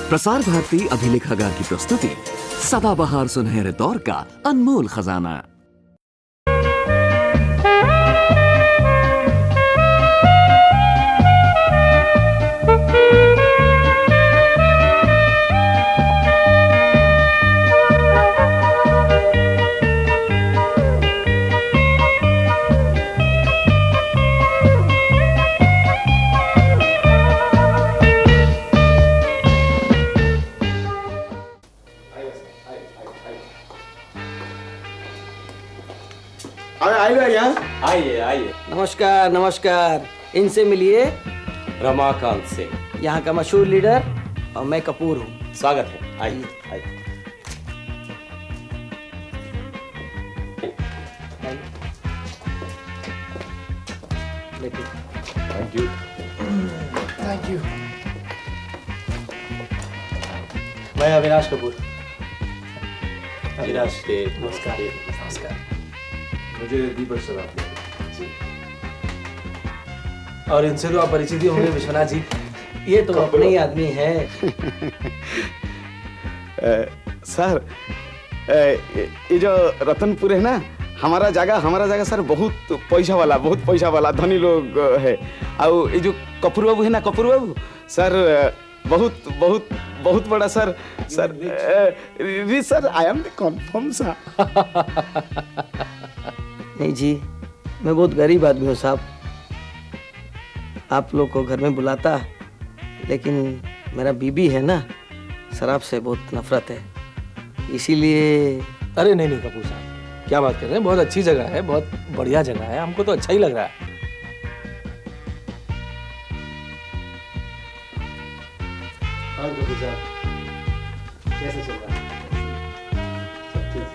प्रसार भारती अभिलेखागार की प्रस्तुति सदाबहार सुनहरे दौर का अनमोल खजाना। आइए आइए। नमस्कार नमस्कार। इनसे मिलिए। रमाकांत सिंह यहाँ का मशहूर लीडर और मैं कपूर हूँ। स्वागत है। आइए आइए। Thank you thank you. मैं अविनाश कपूर। अविनाश के नमस्कार नमस्कार। मुझे दीपक सराफ। और इनसे तो आप परिचित ही होंगे विश्वनाथ जी। ये तो अपने ही आदमी है। सर ये जो रतनपुर है ना, हमारा जगह सर बहुत पैसा वाला धनी लोग है। और ये जो कपूर बाबू है ना, कपूर बाबू सर बहुत बहुत बहुत बड़ा sir sir I am the confirm sir. नहीं जी, मैं बहुत गरीब आदमी हूँ साहब। आप लोग को घर में बुलाता, लेकिन मेरा बीबी है ना, शराब से बहुत नफरत है, इसीलिए। अरे नहीं नहीं कपूर साहब, क्या बात कर रहे हैं। बहुत अच्छी जगह है, बहुत बढ़िया जगह है, हमको तो अच्छा ही लग रहा है। हाँ कपूर साहब, कैसे चल रहा है? सब ठीक?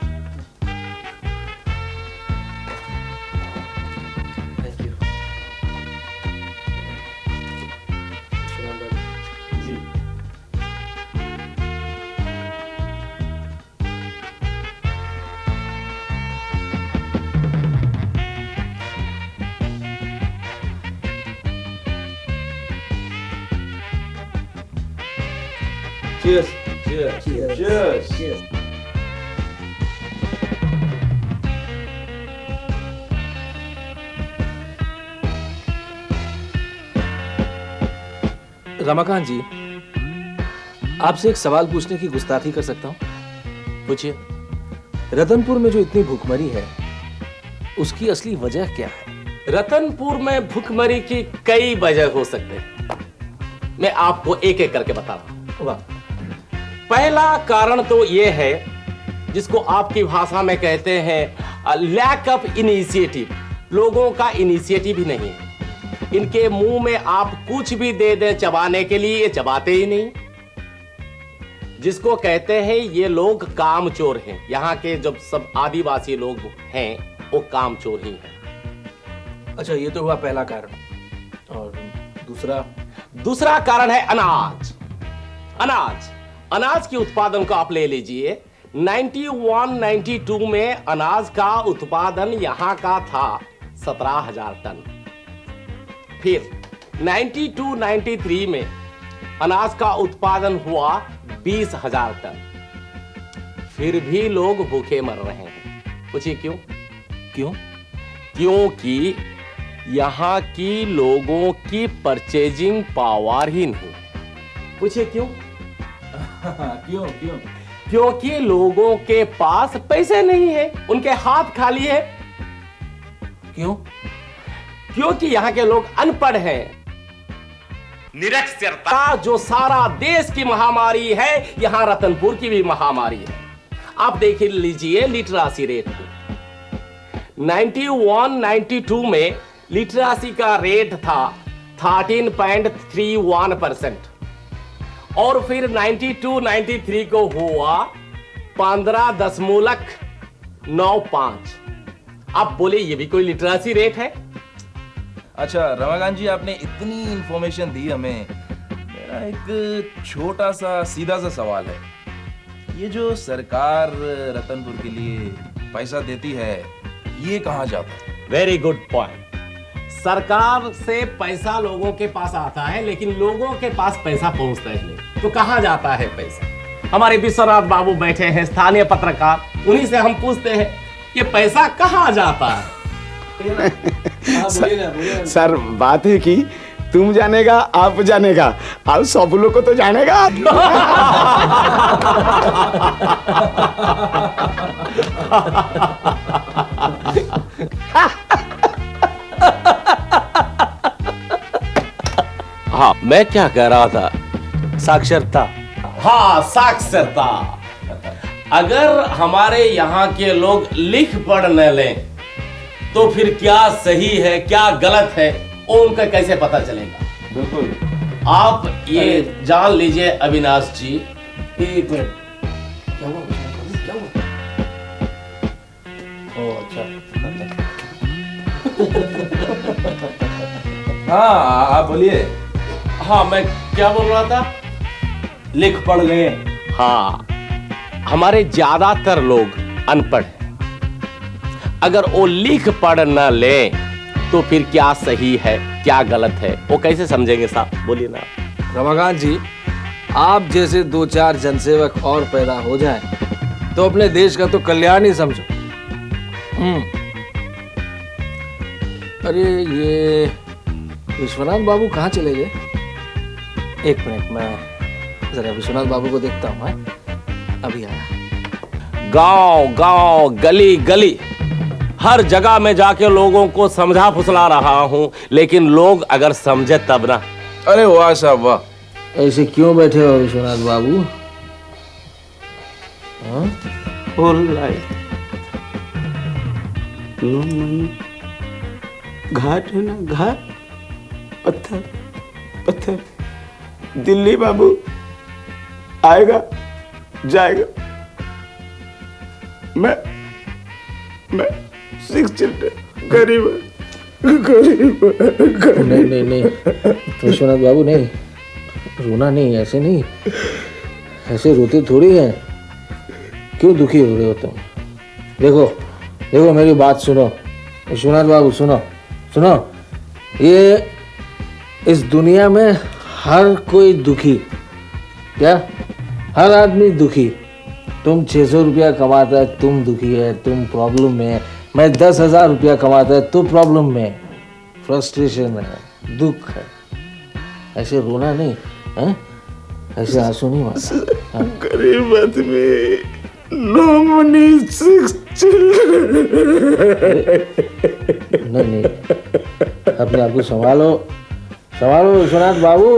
Thank you. जी। Cheers. Cheers. Cheers. Cheers. Ramakant ji, आपसे एक सवाल पूछने की गुस्ताखी कर सकता हूँ? पूछिए। रतनपुर में जो इतनी भूखमरी है, उसकी असली वजह क्या है? रतनपुर में भूखमरी की कई वजह हो सकते हैं। मैं आपको एक एक करके बता रहा हूं। वाह। पहला कारण तो यह है, जिसको आपकी भाषा में कहते हैं लैक ऑफ इनिशिएटिव। लोगों का इनिशिएटिव ही नहीं है। इनके मुंह में आप कुछ भी दे दें चबाने के लिए, ये चबाते ही नहीं। जिसको कहते हैं ये लोग कामचोर हैं। यहाँ के जब सब आदिवासी लोग हैं, वो कामचोर ही हैं। अच्छा, ये तो हुआ पहला कारण। और दूसरा कारण है अनाज। अनाज की उत्पादन को आप ले लीजिए। 91-92 में अनाज का उत्पादन यहां का था 17,000 टन। फिर 92-93 में अनाज का उत्पादन हुआ 20,000 टन। फिर भी लोग भूखे मर रहे हैं। पूछिए क्यों? क्योंकि यहां की लोगों की परचेजिंग पावर ही नहीं। पूछिए क्यों? क्योंकि लोगों के पास पैसे नहीं है, उनके हाथ खाली है। क्यों? क्योंकि यहाँ के लोग अनपढ़ हैं। निरक्षरता जो सारा देश की महामारी है, यहाँ रतनपुर की भी महामारी है। आप देख लीजिए लिटरेसी रेट को। 91-92 में लिटरेसी का रेट था 13.31%। और फिर 92-93 को हुआ 15.95। आप बोले ये भी कोई लिटरेसी रेट है? अच्छा रमाकांत जी, आपने इतनी इंफॉर्मेशन दी हमें। मेरा एक छोटा सा सीधा सा सवाल है। ये जो सरकार रतनपुर के लिए पैसा देती है, ये कहाँ जाता है? Very good point. सरकार से पैसा लोगों के पास आता है, लेकिन लोगों के पास पैसा पहुंचता ही नहीं। तो कहां जाता है पैसा? हमारे विश्वनाथ बाबू बैठे हैं, स्थानीय पत्रकार, उन्हीं से हम पूछते हैं कि पैसा कहां जाता है। सर बात है कि तुम जानेगा, आप जानेगा, और सब लोग को तो जानेगा। हाँ, मैं क्या कह रहा था? साक्षरता। हाँ, साक्षरता। अगर हमारे यहाँ के लोग लिख पढ़ न लें तो फिर क्या सही है क्या गलत है वो उनका कैसे पता चलेगा? बिल्कुल। आप ये जान लीजिए अविनाश जी। एक मिनट, क्या हुआ? क्या हुआ? ओ अच्छा। हाँ आप बोलिए। हाँ, मैं क्या बोल रहा था? लिख पढ़ गए। हाँ, हमारे ज्यादातर लोग अनपढ़ हैं। अगर वो लिख पढ़ न ले तो फिर क्या सही है क्या गलत है वो कैसे समझेंगे साहब? बोलिए ना। रमाकांत जी, आप जैसे 2-4 जनसेवक और पैदा हो जाएं तो अपने देश का तो कल्याण ही समझो। अरे ये विश्वनाथ बाबू कहाँ चले गए? एक मिनट, मैं जरा विश्वनाथ बाबू को देखता हूँ। अभी आया। गांव गांव गली गली हर जगह में जाके लोगों को समझा फुसला रहा हूं, लेकिन लोग अगर समझे तब ना। अरे वाह साहब वाह। ऐसे क्यों बैठे हो विश्वनाथ बाबू? घाट है ना, घाट, पत्थर पत्थर। दिल्ली बाबू आएगा जाएगा। मैं 6 चिल्ड्रन, गरीब नहीं विश्वनाथ बाबू, नहीं रोना नहीं, ऐसे नहीं, ऐसे रोते थोड़ी हैं। क्यों दुखी हो रहे हो तुम? देखो मेरी बात सुनो विश्वनाथ बाबू, सुनो। ये इस दुनिया में हर कोई दुखी, क्या हर आदमी दुखी। तुम 600 रुपया कमाता है, तुम दुखी है, तुम प्रॉब्लम में है। मैं 10,000 रुपया कमाता है तो प्रॉब्लम में, फ्रस्ट्रेशन है, दुख है। ऐसे रोना नहीं है, ऐसे आंसू नहीं मारना। गरीब आदमी, no money, 6 नहीं अपने आप को संभालो विश्वनाथ बाबू,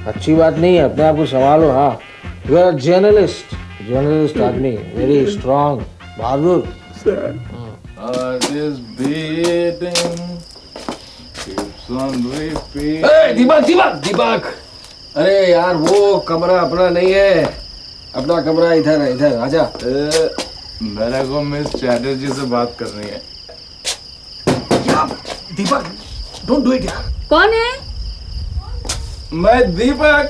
अच्छी बात नहीं है, अपने आप को संभालो। हाँ, यू आर जर्नलिस्ट आदमी, वेरी स्ट्रांग, बहादुर। दीपक, अरे यार वो कमरा अपना नहीं है, अपना कमरा इधर है, इधर आजा। मेरे को मिस चैटर्जी से बात करनी है। दीपक, डोंट डू इट यार। कौन है? मैं Deepak.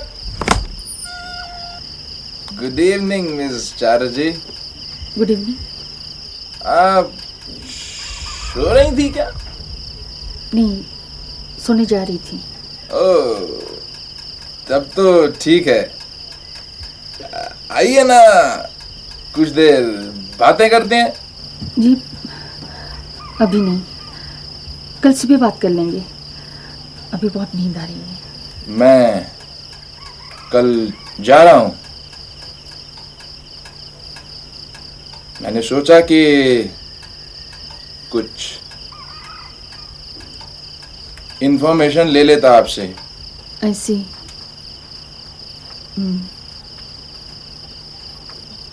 Good evening miss Chatterjee. Good evening. आप सो रही थी क्या? नहीं, सोने जा रही थी। ओह, तब तो ठीक है। आइए ना, कुछ देर बातें करते हैं। जी अभी नहीं, कल सुबह बात कर लेंगे, अभी बहुत नींद आ रही है। मैं कल जा रहा हूं। मैंने सोचा कि कुछ इंफॉर्मेशन ले लेता आपसे। ऐसी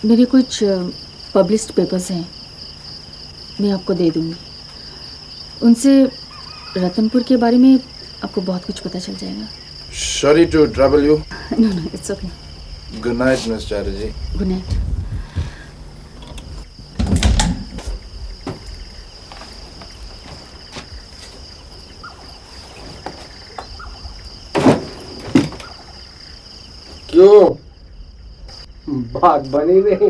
मेरे कुछ पब्लिश्ड पेपर्स हैं, मैं आपको दे दूंगी। उनसे रतनपुर के बारे में आपको बहुत कुछ पता चल जाएगा। Sorry to trouble you. No it's okay. Good night miss Chatterjee. Good night. क्यों बात बनी नहीं?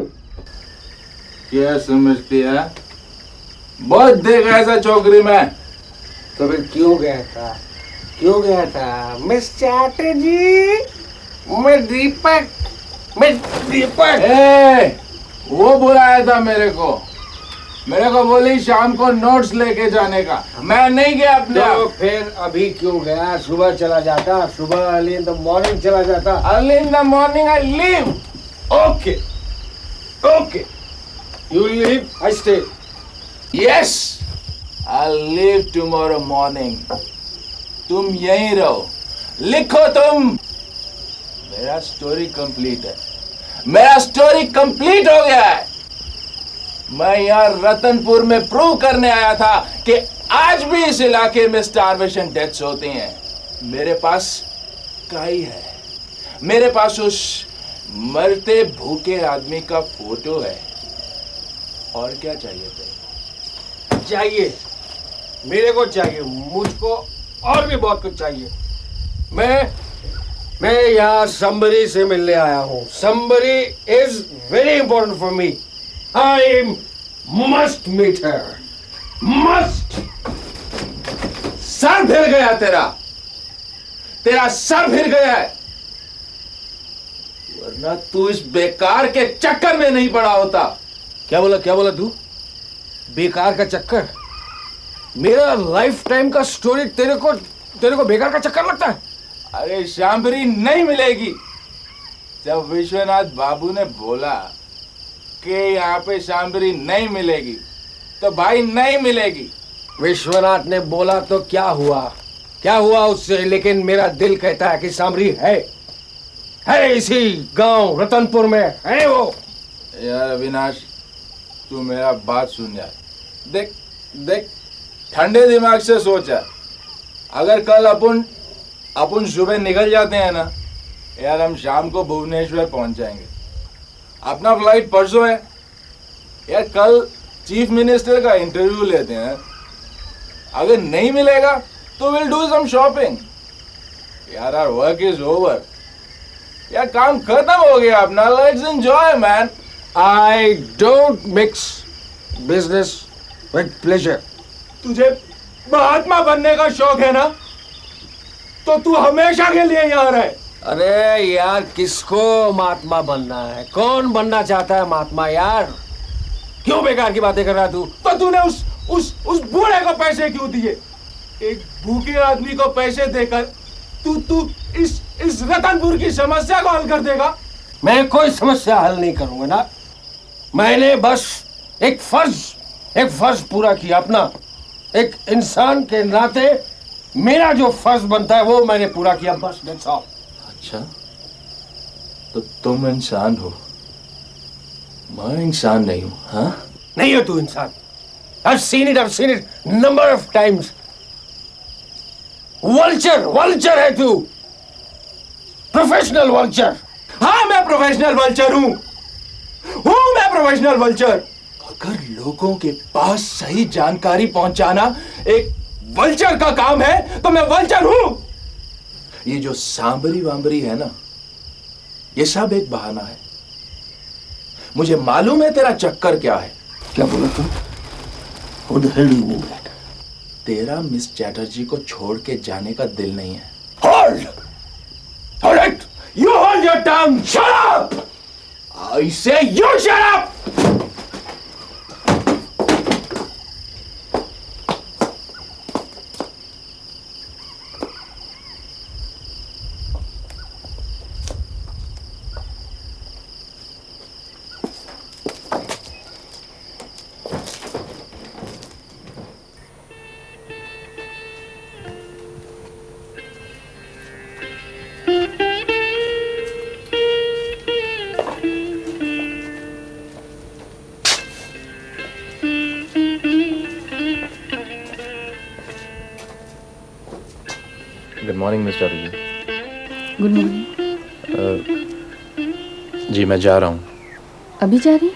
क्या समझती है? बहुत देखा ऐसा चौकरी में। तो फिर क्यों गया था? क्यों गया था? मिस चैटर्जी, मैं दीपक, वो बुलाया था मेरे को बोली शाम को नोट्स लेके जाने का। मैं नहीं गया अपने तो फिर अभी क्यों गया? सुबह चला जाता, सुबह अर्ली इन द मॉर्निंग चला जाता। Early in the morning I leave. Okay okay, you leave, I stay. Yes, I leave tomorrow morning. तुम यहीं रहो, लिखो तुम। मेरा स्टोरी कंप्लीट है, मेरा स्टोरी कंप्लीट हो गया है। मैं यहाँ रतनपुर में प्रूव करने आया था कि आज भी इस इलाके में स्टारवेशन डेथ्स होती हैं। मेरे पास काई है, मेरे पास उस मरते भूखे आदमी का फोटो है। और क्या चाहिए थे? चाहिए, मेरे को चाहिए, मुझको और भी बहुत कुछ चाहिए। मैं यहाँ somebody से मिलने आया हूँ। Somebody is very important for me. I must meet her. Must. Sir फिर गया तेरा सर फिर गया है। वरना तू इस बेकार के चक्कर में नहीं पड़ा होता। क्या बोला तू? बेकार का चक्कर? मेरा लाइफ टाइम का स्टोरी तेरे को बेकार का चक्कर लगता है? अरे शांभरी नहीं मिलेगी। जब विश्वनाथ बाबू ने बोला कि यहाँ पे शांभरी नहीं मिलेगी, तो भाई नहीं मिलेगी। विश्वनाथ ने बोला तो क्या हुआ उससे? लेकिन मेरा दिल कहता है कि सांभरी है इसी गांव रतनपुर में है वो। यार अविनाश, तू मेरा बात सुन यार। देख ठंडे दिमाग से सोच यार। अगर कल अपन सुबह निकल जाते हैं ना यार, हम शाम को भुवनेश्वर पहुंच जाएंगे। अपना फ्लाइट परसों है यार। कल चीफ मिनिस्टर का इंटरव्यू लेते हैं। अगर नहीं मिलेगा तो विल डू सम शॉपिंग। यार आवर वर्क इज ओवर यार, काम खत्म हो गया अपना। Let's enjoy man. I don't mix business with pleasure. तुझे महात्मा बनने का शौक है ना, तो तू हमेशा के लिए यहाँ रहे। अरे यार, किसको महात्मा बनना है? कौन बनना चाहता है महात्मा यार? क्यों बेकार की बातें कर रहा है तू? तो तूने उस बूढ़े को पैसे क्यों दिए? एक भूखे आदमी को पैसे देकर तू इस रतनपुर की समस्या को हल कर देगा? मैं कोई समस्या हल नहीं करूंगा ना। मैंने बस एक फर्ज पूरा किया अपना। एक इंसान के नाते मेरा जो फर्ज बनता है वो मैंने पूरा किया, बस दैट्स ऑल। अच्छा, तो तुम इंसान हो, मैं इंसान नहीं हूं। हाँ, नहीं हो तू इंसान। I've seen it number of times. Vulture है तू, प्रोफेशनल वल्चर। हाँ, मैं प्रोफेशनल वल्चर हूँ। मैं प्रोफेशनल वल्चर। अगर लोगों के पास सही जानकारी पहुंचाना एक वल्चर का काम है तो मैं वल्चर हूं। ये जो सांबरी वांबरी है ना, ये सब एक बहाना है। मुझे मालूम है तेरा चक्कर क्या है। क्या बोला तुम? What the hell do you mean that? तेरा मिस चैटर्जी को छोड़ के जाने का दिल नहीं है। Hold! Hold it! You hold your tongue! Shut up! I say you shut up! Good morning mister ji. Good morning. जी मैं जा रहा हूँ। अभी जा रही?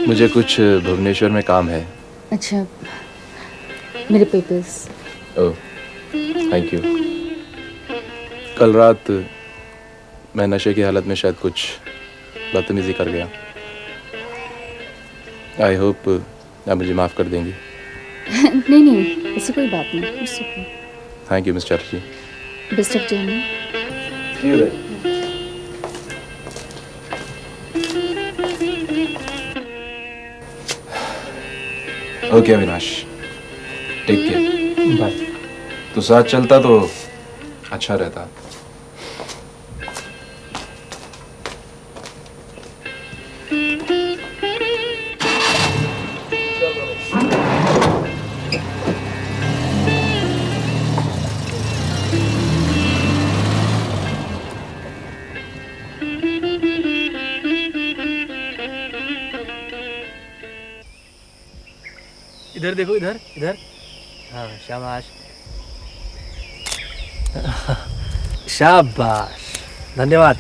मुझे कुछ भुवनेश्वर में काम है। अच्छा, मेरे पेपर्स। Oh thank you. कल रात मैं नशे की हालत में शायद कुछ बदतमीजी कर गया। आई होप आप मुझे माफ़ कर देंगी। नहीं नहीं, ऐसी कोई बात नहीं। It's okay. Thank you miss Chatterjee. Best of journey. Okay Avinash, take care. Bye. तो साथ चलता तो अच्छा रहता। इधर देखो, इधर इधर। हाँ शाबाश। शाबाश, धन्यवाद।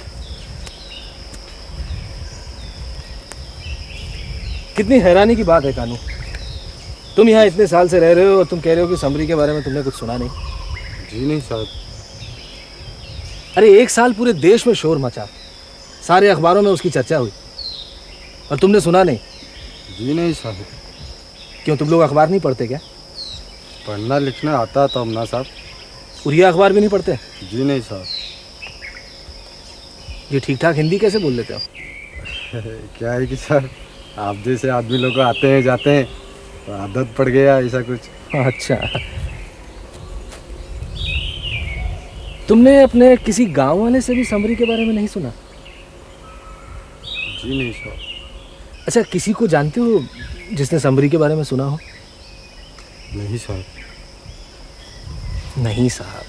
कितनी हैरानी की बात है कानू, तुम यहाँ इतने साल से रह रहे हो और तुम कह रहे हो कि समरी के बारे में तुमने कुछ सुना नहीं। जी नहीं साहब। अरे 1 साल पूरे देश में शोर मचा, सारे अखबारों में उसकी चर्चा हुई, और तुमने सुना नहीं। जी नहीं साहब। क्यों, तुम लोग अखबार नहीं पढ़ते क्या? पढ़ना लिखना आता तो हम ना साहब। उड़िया अखबार भी नहीं पढ़ते? जी नहीं साहब। ये ठीक ठाक हिंदी कैसे बोल लेते हो? क्या है कि सर, आप जैसे आदमी लोग आते हैं जाते हैं तो आदत पड़ गया ऐसा कुछ। अच्छा, तुमने अपने किसी गांव वाले से भी समरी के बारे में नहीं सुना? जी नहीं साहब। अच्छा, किसी को जानते हो जिसने समरी के बारे में सुना हो? नहीं साहब। नहीं साहब।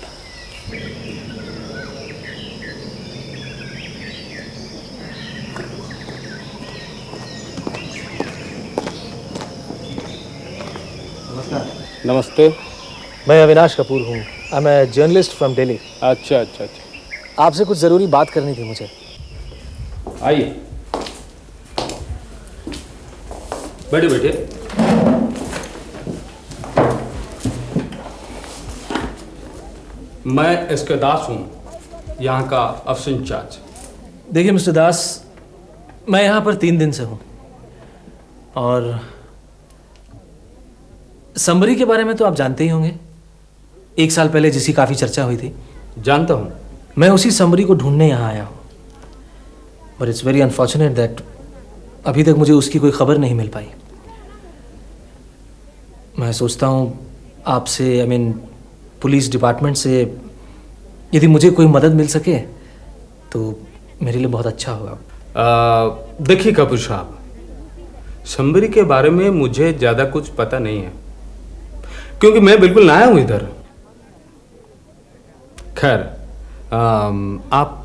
नमस्ते। मैं अविनाश कपूर हूँ। I am a journalist from Delhi. अच्छा अच्छा अच्छा, आपसे कुछ ज़रूरी बात करनी थी मुझे। आइए बैठे बैठे। मैं एसके दास हूँ, यहाँ का अफसर इंचार्ज। देखिए मिस्टर दास, मैं यहाँ पर 3 दिन से हूँ और समरी के बारे में तो आप जानते ही होंगे। 1 साल पहले जिसकी काफ़ी चर्चा हुई थी। जानता हूँ। मैं उसी समरी को ढूंढने यहाँ आया हूँ, but it's very unfortunate that अभी तक मुझे उसकी कोई खबर नहीं मिल पाई। मैं सोचता हूँ आपसे, पुलिस डिपार्टमेंट से यदि मुझे कोई मदद मिल सके तो मेरे लिए बहुत अच्छा होगा। देखिए कपूर साहब, समरी के बारे में मुझे ज़्यादा कुछ पता नहीं है, क्योंकि मैं बिल्कुल नया हूँ इधर। खैर, आप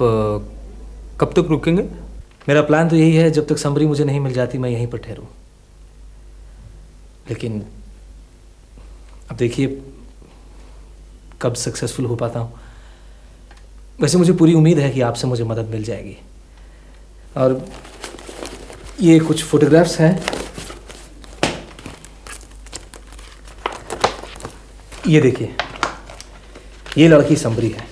कब तक रुकेंगे? मेरा प्लान तो यही है, जब तक समरी मुझे नहीं मिल जाती मैं यहीं पर ठहरूं। लेकिन अब देखिए कब सक्सेसफुल हो पाता हूँ। वैसे मुझे पूरी उम्मीद है कि आपसे मुझे मदद मिल जाएगी। और ये कुछ फोटोग्राफ्स हैं, ये देखिए, ये लड़की समरी है।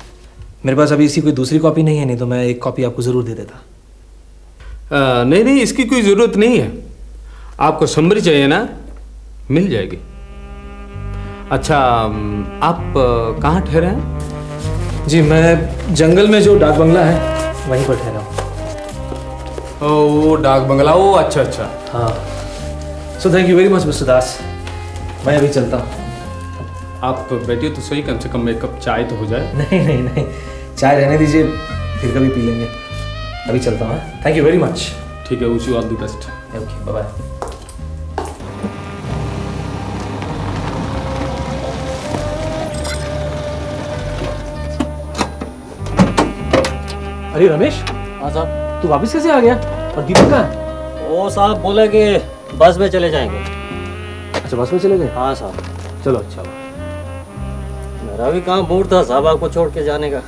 मेरे पास अभी इसकी कोई दूसरी कॉपी नहीं है, नहीं तो मैं एक कॉपी आपको ज़रूर दे देता। नहीं नहीं, इसकी कोई ज़रूरत नहीं है। आपको समरी चाहिए ना, मिल जाएगी। अच्छा, आप कहाँ ठहरे हैं? जी, मैं जंगल में जो डाक बंगला है वहीं पर ठहरा हूँ। वो डाक बंगला, वो अच्छा अच्छा। हाँ, so thank you very much mister Das, मैं अभी चलता हूँ। आप बैठिए तो सही, कम से कम एक कप चाय तो हो जाए। नहीं नहीं नहीं, चाय रहने दीजिए, फिर कभी पी लेंगे। अभी चलता हूँ। Thank you very much. ठीक है, wish you all the best. Okay, bye bye. अरे रमेश। हाँ साहब। तू वापस कैसे आ गया? और दीपक कहाँ है? वो साहब बोले कि बस में चले जाएंगे। अच्छा, बस में चले गए? हाँ साहब। चलो अच्छा। मेरा भी काम मूड था साहब आपको छोड़ के जाने का।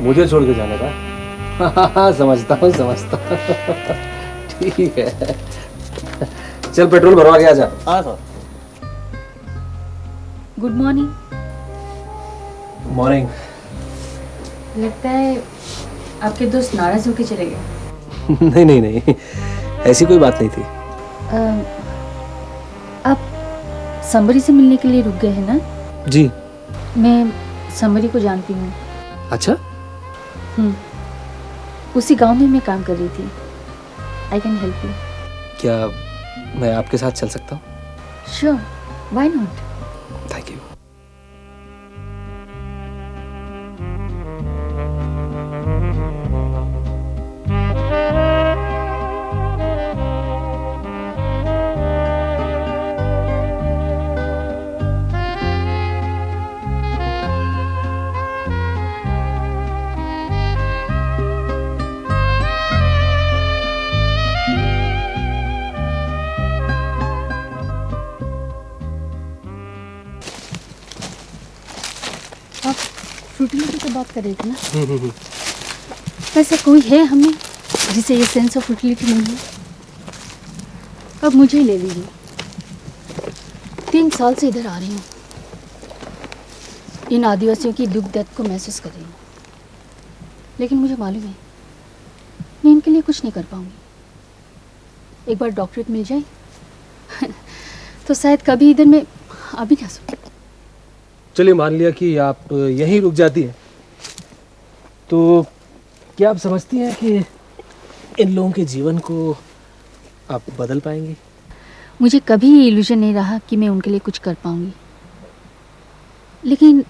मुझे छोड़ के जाने का? समझता हूँ समझता हूँ। ठीक है, चल पेट्रोल भरवा के आ जा। हाँ साहब। Good morning. मॉर्निंग। लगता है आपके दोस्त नाराज होके चले गए। नहीं नहीं नहीं, ऐसी कोई बात नहीं थी। आप संबरी से मिलने के लिए रुक गए हैं ना? जी। मैं संबरी को जानती हूँ। अच्छा। उसी गांव में मैं काम कर रही थी। I can help you. क्या मैं आपके साथ चल सकता हूँ? Sure, why not. Thank you. फ्रूटिलिटी की बात कर रहे थे ना? वैसे कोई है हमें जिसे ये सेंस ऑफ फ्रूटिलिटी नहीं है? अब मुझे ही ले लीजिए। 3 साल से इधर आ रही हूँ, इन आदिवासियों की दुख दर्द को महसूस कर रही हूँ, लेकिन मुझे मालूम है मैं इनके लिए कुछ नहीं कर पाऊंगी। एक बार डॉक्टरेट मिल जाए तो शायद कभी इधर मैं आ भी ना सकूं। चलिए मान लिया कि आप यहीं रुक जाती हैं, तो क्या आप समझती हैं कि इन लोगों के जीवन को आप बदल पाएंगी? मुझे कभी ये इल्यूजन नहीं रहा कि मैं उनके लिए कुछ कर पाऊंगी, लेकिन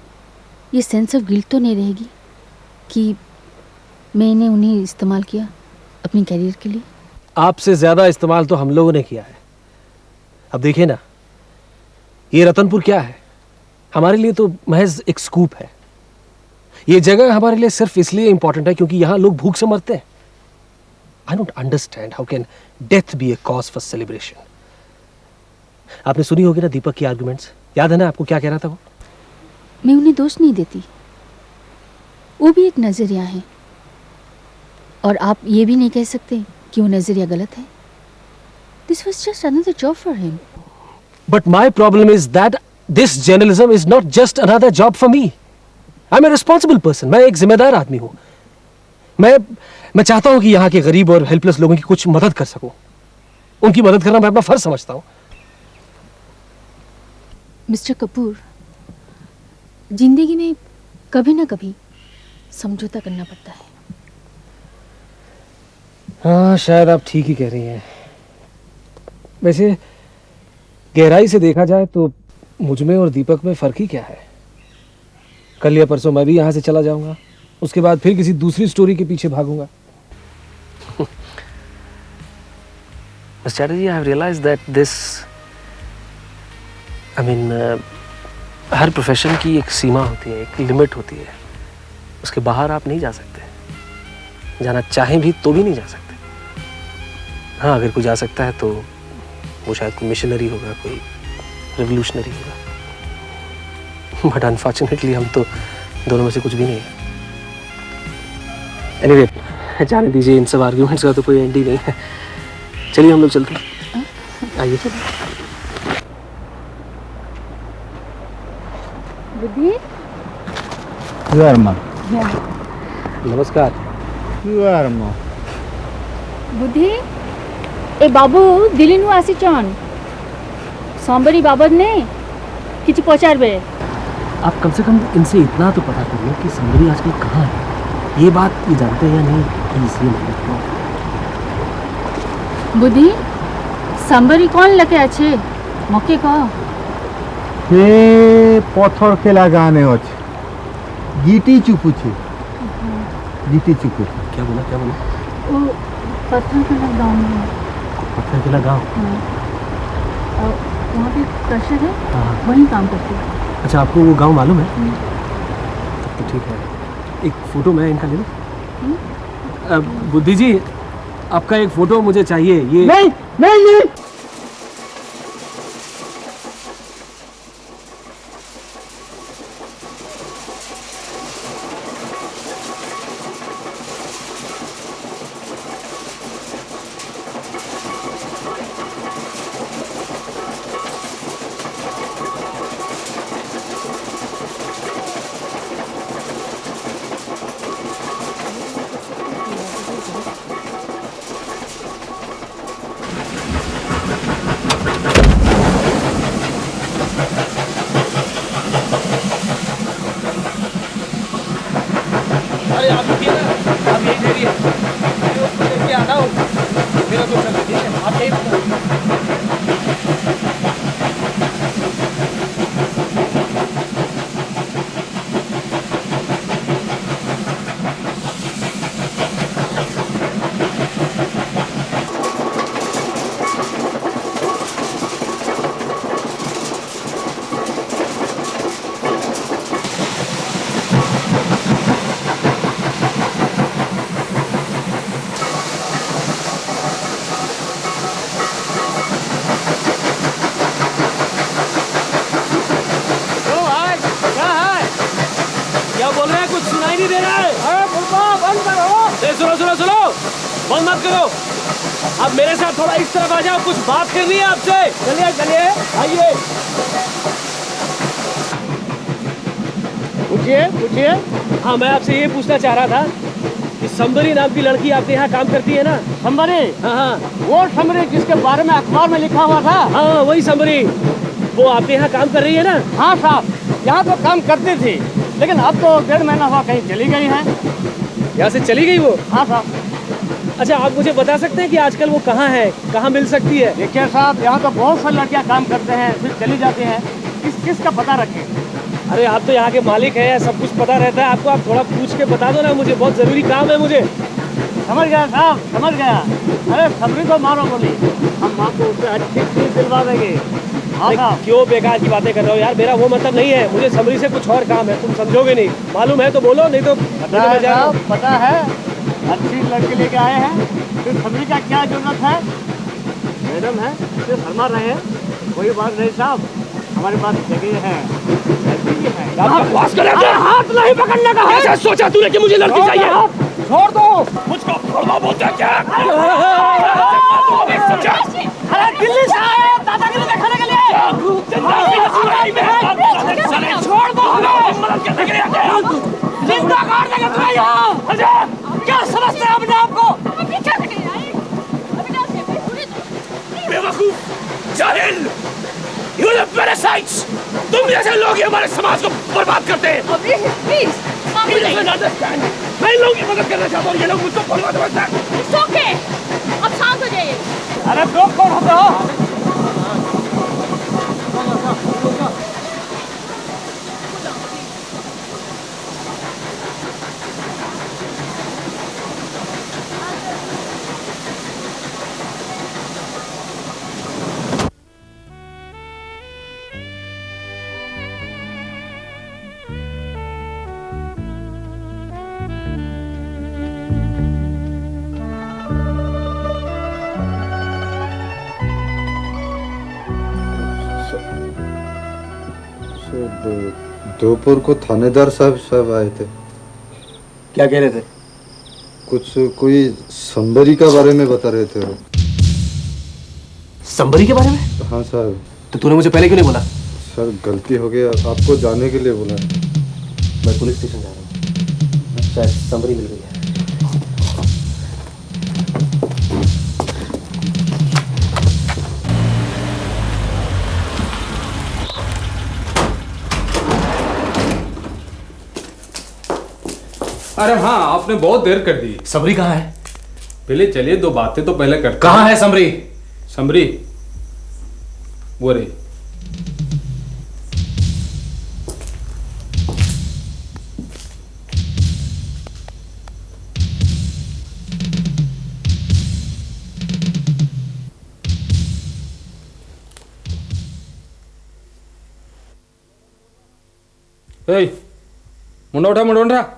ये सेंस ऑफ गिल्ट तो नहीं रहेगी कि मैंने उन्हें इस्तेमाल किया अपनी कैरियर के लिए। आपसे ज़्यादा इस्तेमाल तो हम लोगों ने किया है। अब देखिए ना, ये रतनपुर क्या है, हमारे लिए तो महज एक स्कूप है। ये जगह हमारे लिए सिर्फ इसलिए इंपॉर्टेंट है क्योंकि यहाँ लोग भूख से मरते हैं। I don't understand how can death B A cause for celebration. आपने सुनी होगी ना दीपक की आर्गुमेंट्स, याद है ना आपको क्या कह रहा था वो? मैं उन्हें दोष नहीं देती, वो भी एक नज़रिया है, और आप ये भी नहीं कह सकते कि वो नज़रिया गलत है। This was just another job for him. But my problem is that this journalism is not just another job for me. I am a responsible person. मैं एक जिम्मेदार आदमी हूं। मैं चाहता हूं कि यहाँ के गरीब और हेल्पलेस लोगों की कुछ मदद कर सकूं। उनकी मदद करना मैं अपना फर्ज समझता हूं। मिस्टर कपूर, जिंदगी में कभी ना कभी समझौता करना पड़ता है। हाँ, शायद आप ठीक ही कह रही हैं। वैसे गहराई से देखा जाए तो मुझ में और दीपक में फर्क ही क्या है। कल या परसों मैं भी यहाँ से चला जाऊंगा, उसके बाद फिर किसी दूसरी स्टोरी के पीछे भागूंगा। Mr. Chatterjee, I have realized that this, her profession की एक सीमा होती है, एक लिमिट होती है। उसके बाहर आप नहीं जा सकते। जाना चाहें भी तो भी नहीं जा सकते। हाँ, अगर कोई जा सकता है तो वो शायद कोई मिशनरी होगा, कोई रेवोल्यूशनरी होगा। बट अनफॉर्चुनेटली हम तो दोनों में से कुछ भी नहीं है। एनीवे, जाने दीजिए, इन सब आर्ग्यूमेंट्स का तो कोई एंड ही नहीं है। चलिए हम लोग चलते हैं। आइए। बुद्धि? नमस्कार। बुद्धि, ए बाबू दिल्ली आसीचन सांबरी बाबद ने किसी पहुंचारबे। आप कम से कम इनसे इतना तो पता कर लो कि संबरी आजकल कहाँ है। ये बात ये जानते हैं या नहीं, प्लीज ये नहीं। बुद्धि, सांबरी कौन लगे अच्छे मौके का? हे पथर खेला गाने होच गीटी चुपुछे गीटी चुपुछे। क्या बोला? वो पत्थर के गाँव में। पत्थर किला गाँव? और वहाँ पे क्रशर है, हाँ। वहीं काम करते हैं। अच्छा, आपको वो गांव मालूम है? तब तो ठीक है। एक फोटो मैं इनका ले लूं? बुद्धि जी, आपका एक फोटो मुझे चाहिए। ये नहीं नहीं नहीं। समरी है, मैं उसको देख के आता हूँ, मेरा तो चल, ठीक है, आप यही बताओ। क्या बोल रहे हैं, कुछ सुनाई नहीं दे रहा है। अरे फुलपा बंद करो। सुनो सुनो सुनो, बंद मत करो। अब मेरे साथ थोड़ा इस तरफ आ जाओ, कुछ बात करनी है आपसे। चलिए चलिए, आइए। पूछिए पूछिए। हाँ, मैं आपसे ये पूछना चाह रहा था कि संबरी नाम की लड़की आपके यहाँ काम करती है ना? संबरी? हाँ हाँ, वो संबरी जिसके बारे में अखबार में लिखा हुआ था। हाँ, वही संबरी। वो आपके यहाँ काम कर रही है ना? हाँ साहब, यहाँ तो काम करती थी, लेकिन अब तो 1.5 महीना हुआ कहीं चली गई है। यहाँ से चली गई वो? हाँ साहब। अच्छा, आप मुझे बता सकते हैं कि आजकल वो कहाँ है, कहाँ मिल सकती है? देखिए साहब, यहाँ तो बहुत सारी लड़कियाँ काम करते हैं, फिर चली जाती हैं। किस का पता रखें? अरे आप तो यहाँ के मालिक हैं, सब कुछ पता रहता है आपको। आप थोड़ा पूछ के बता दो ना मुझे, बहुत ज़रूरी काम है मुझे। समझ गया साहब, समझ गया। अरे सबरी को मारो गोली, हम आपको उससे अच्छी चीज़ दिलवा देंगे। क्यों बेकार की बातें कर रहे हो यार, मेरा वो मतलब नहीं है। मुझे समरी से कुछ और काम है, तुम समझोगे नहीं। मालूम है तो बोलो, नहीं तो पता है। अच्छी लड़की लेके आए हैं, फिर समरी का क्या जरूरत है? मैडम है, सिर्फ फरमा रहे हैं, कोई बात नहीं साहब, हमारे पास जगह है। हाथ नहीं पकड़ने का है। सोचा तूने कि मुझे लड़की चाहिए? छोड़ दो मुझको, छोड़ दो। बोलते क्या? अरे दिल्ली से आए दादागिरी दिखाने के लिए। छोड़ दो हमें, जिंदा काट देंगे तुम्हें यहाँ। क्या समझते हैं अपने आप को? बेवकूफ, जाहिल, You the parasites! तुम जैसे लोग ही हमारे समाज को बर्बाद करते हैं। मैं इन लोगों की मदद करना चाहता हूँ, ये लोग मुझको बर्बाद समझते हैं। It's okay, अब शांत हो जाइए। अरे लोग कौन होते हो? दोपहर को थानेदार साहब आए थे। क्या कह रहे थे? कुछ कोई संबरी का बारे में बता रहे थे वो। संबरी के बारे में? हाँ सर। तो तूने मुझे पहले क्यों नहीं बोला? सर गलती हो गया, आपको जाने के लिए बोला। मैं पुलिस स्टेशन जा रहा हूँ, शायद संबरी मिल गई है। अरे हाँ, आपने बहुत देर कर दी। समरी कहाँ है? पहले चलिए, दो बातें तो पहले करते हैं। कहाँ है समरी? समरी वो रे। मुंडा उठा, मुंडा उठा।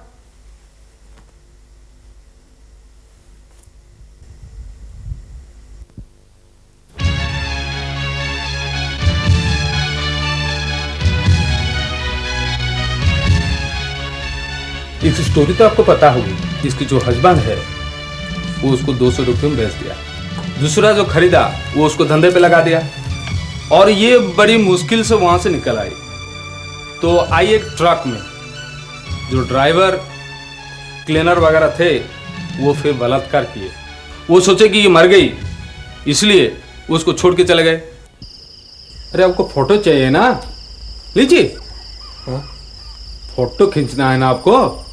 इस स्टोरी तो आपको पता होगी। इसकी जो हस्बैंड है वो उसको 200 रुपये में बेच दिया, दूसरा जो खरीदा वो उसको धंधे पे लगा दिया, और ये बड़ी मुश्किल से वहां से निकल आई। तो आई एक ट्रक में, जो ड्राइवर क्लीनर वगैरह थे वो फिर बलात्कार किए। वो सोचे कि ये मर गई, इसलिए वो उसको छोड़ के चले गए। अरे आपको फोटो चाहिए ना, लीजिए। फोटो खींचना है ना आपको?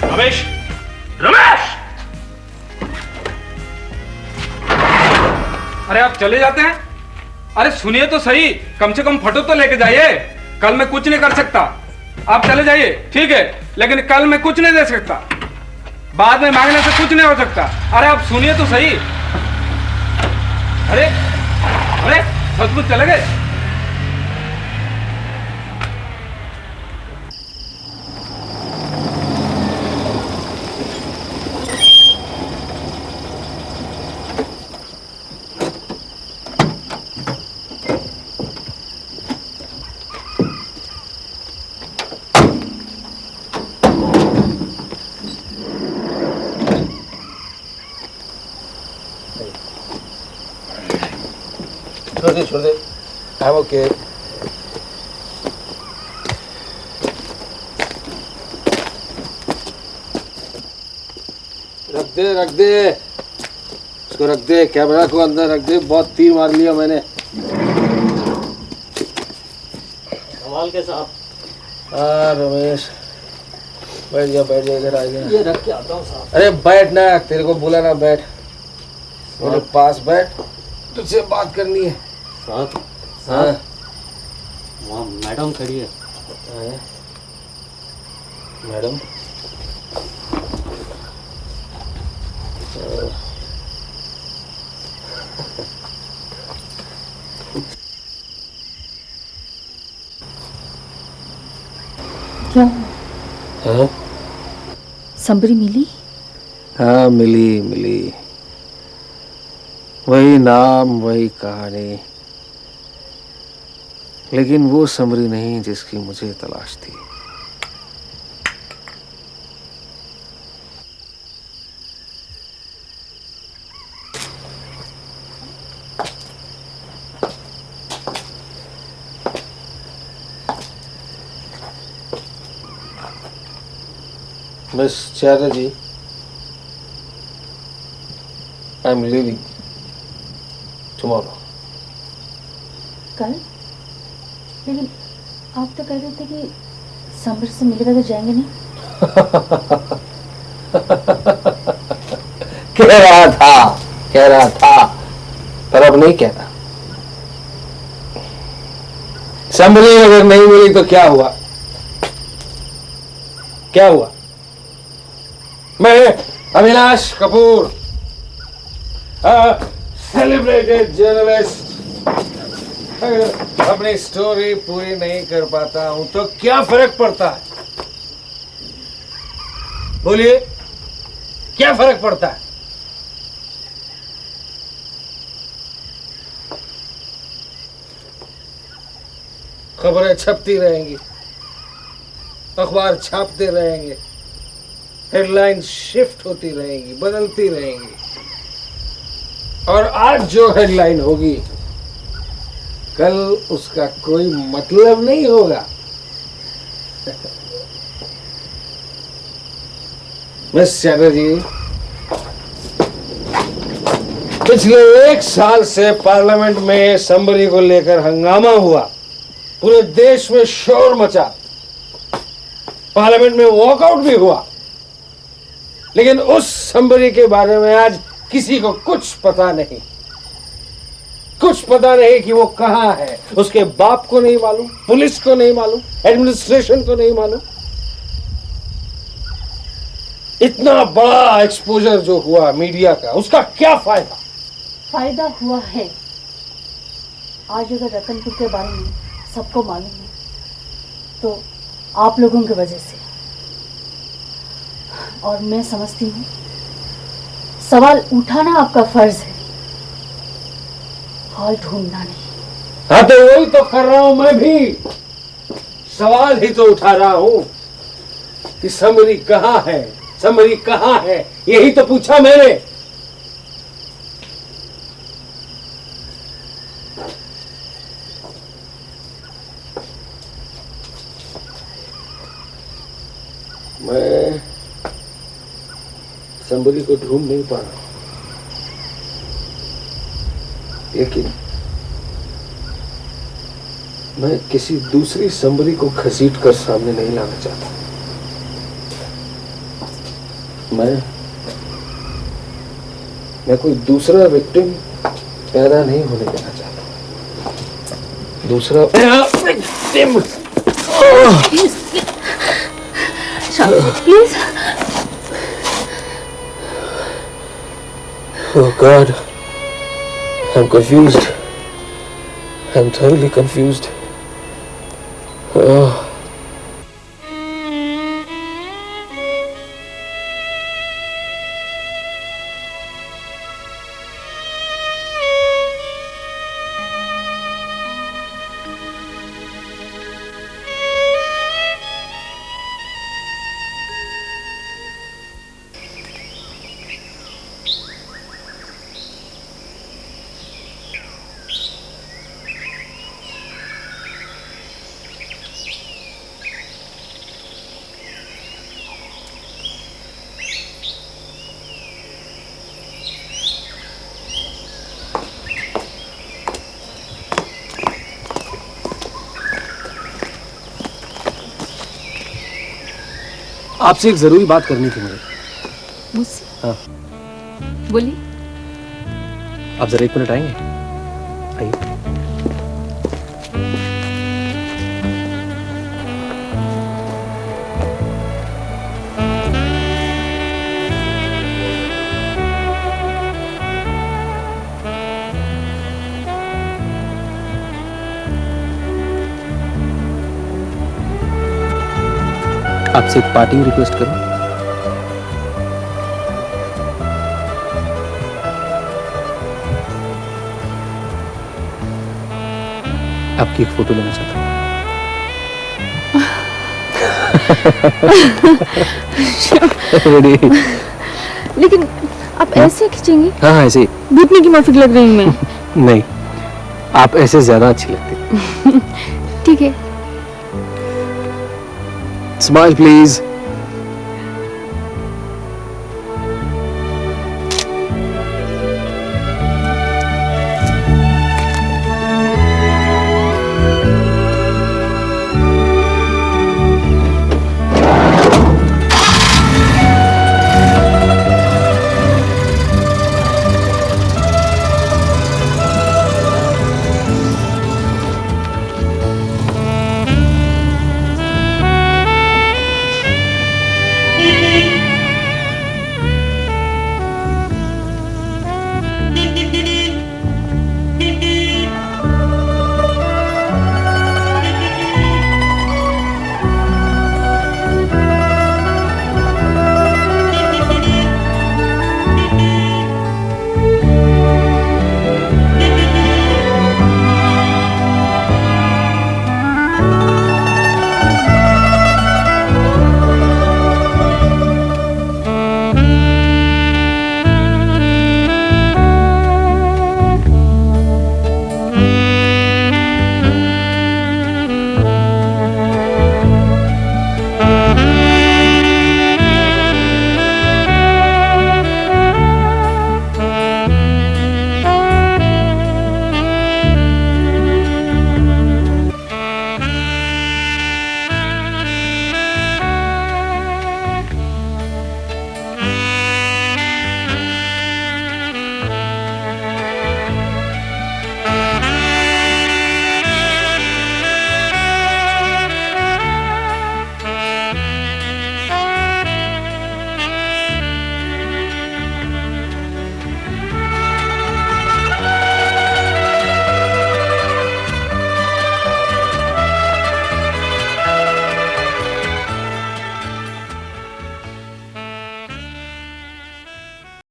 रमेश, रमेश! अरे आप चले जाते हैं? अरे सुनिए तो सही, कम से कम फोटो तो लेके जाइए। कल मैं कुछ नहीं कर सकता, आप चले जाइए, ठीक है, लेकिन कल मैं कुछ नहीं दे सकता। बाद में मांगने से कुछ नहीं हो सकता। अरे आप सुनिए तो सही। अरे अरे सचमुच चले गए? छोड़ दे, I'm okay. रख दे, उसको रख दे, कैमरा को अंदर रख दे। बहुत तीर मार लिया मैंने। कमाल के साहब। हाँ रमेश, बैठ जा, इधर आ गया। ये रख के आता हूँ साहब। अरे बैठ ना, तेरे को बोला ना बैठ, मेरे पास बैठ, तुझसे बात करनी है। साहब, हाँ वहाँ मैडम खड़ी है। मैडम? क्या? हाँ संबरी मिली? हाँ मिली। वही नाम, वही कहानी, लेकिन वो समरी नहीं जिसकी मुझे तलाश थी। Miss Chatterjee, I am living tomorrow. कल? लेकिन आप तो कह रहे थे कि संबर से मिलेगा तो जाएंगे नहीं। कह रहा था, पर अब नहीं कहता। संभली अगर नहीं मिली तो क्या हुआ? मैं अविनाश कपूर, सेलिब्रेटेड जर्नलिस्ट, अगर अपनी स्टोरी पूरी नहीं कर पाता हूं तो क्या फर्क पड़ता है? बोलिए, क्या फर्क पड़ता है? खबरें छपती रहेंगी, अखबार छापते रहेंगे, हेडलाइन शिफ्ट होती रहेंगी, बदलती रहेंगी, और आज जो हेडलाइन होगी कल उसका कोई मतलब नहीं होगा। मिस चैटर्जी, पिछले 1 साल से पार्लियामेंट में संबरी को लेकर हंगामा हुआ, पूरे देश में शोर मचा, पार्लियामेंट में वॉकआउट भी हुआ, लेकिन उस संबरी के बारे में आज किसी को कुछ पता नहीं। कुछ पता नहीं कि वो कहाँ है। उसके बाप को नहीं मालूम, पुलिस को नहीं मालूम, एडमिनिस्ट्रेशन को नहीं मालूम। इतना बड़ा एक्सपोजर जो हुआ मीडिया का, उसका क्या फायदा? फायदा हुआ है। आज अगर रतनपुर के बारे में सबको मालूम है तो आप लोगों की वजह से। और मैं समझती हूँ सवाल उठाना आपका फर्ज है, हल ढूंढना नहीं। हाँ तो वही तो कर रहा हूं मैं भी, सवाल ही तो उठा रहा हूं कि समरी कहाँ है, समरी कहाँ है, यही तो पूछा मैंने। मैं समरी को ढूंढ नहीं पा रहा, लेकिन मैं किसी दूसरी समरी को घसीट कर सामने नहीं लाना चाहता। मैं कोई दूसरा विक्टिम पैदा नहीं होने देना चाहता। दूसरा victim. Please. Oh God, I'm confused. I'm totally confused. Oh. आपसे एक जरूरी बात करनी थी मुझे। मुझसे? हाँ। बोलिए। आप जरा 1 मिनट आएंगे? आइए। आपसे एक पार्टी रिक्वेस्ट करूं? आपकी एक फोटो लेना चाहता हूं। लेकिन आप ऐसे खींचेंगे? हाँ ऐसे ही। भूतनी की माफिक लग रही हूं मैं। नहीं, आप ऐसे ज्यादा अच्छी लगती। ठीक है। Smile, please.